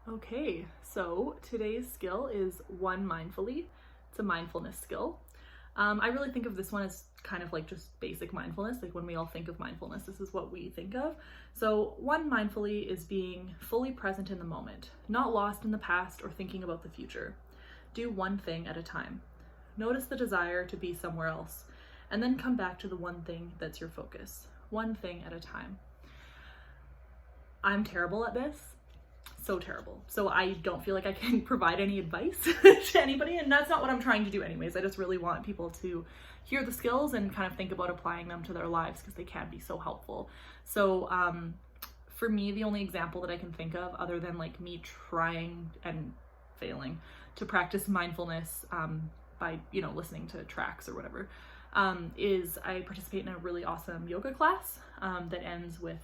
Okay, so today's skill is one mindfully. It's a mindfulness skill. I really think of this one as kind of like just basic mindfulness. Like when we all think of mindfulness, this is what we think of. So one mindfully is being fully present in the moment, not lost in the past or thinking about the future. Do one thing at a time. Notice the desire to be somewhere else, and then come back to the one thing that's your focus. One thing at a time. I'm terrible at this. So terrible. So I don't feel like I can provide any advice to anybody, and that's not what I'm trying to do anyways. I just really want people to hear the skills and kind of think about applying them to their lives because they can be so helpful. So for me, the only example that I can think of other than like me trying and failing to practice mindfulness by, listening to tracks or whatever, is I participate in a really awesome yoga class that ends with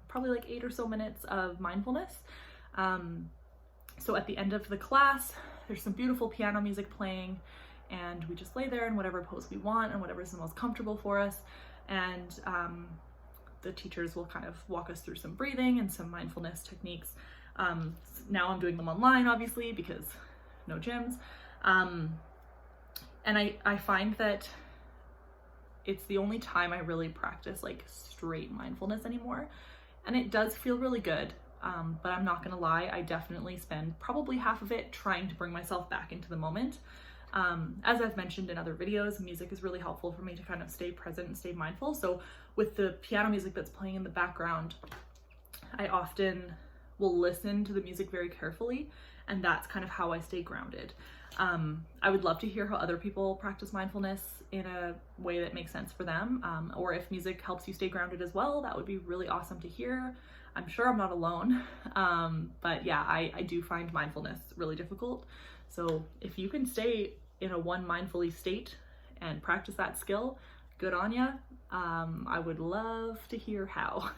probably like 8 or so minutes of mindfulness. So at the end of the class, there's some beautiful piano music playing, and we just lay there in whatever pose we want and whatever is the most comfortable for us. And the teachers will kind of walk us through some breathing and some mindfulness techniques. Now I'm doing them online, obviously, because no gyms. And I find that it's the only time I really practice like straight mindfulness anymore. And it does feel really good. But I'm not gonna lie, I definitely spend probably half of it trying to bring myself back into the moment. As I've mentioned in other videos, music is really helpful for me to kind of stay present and stay mindful. So with the piano music that's playing in the background, I often will listen to the music very carefully, and that's kind of how I stay grounded. I would love to hear how other people practice mindfulness in a way that makes sense for them, or if music helps you stay grounded as well, that would be really awesome to hear. I'm sure I'm not alone, but yeah, I do find mindfulness really difficult. So if you can stay in a one mindfully state and practice that skill, good on ya. I would love to hear how.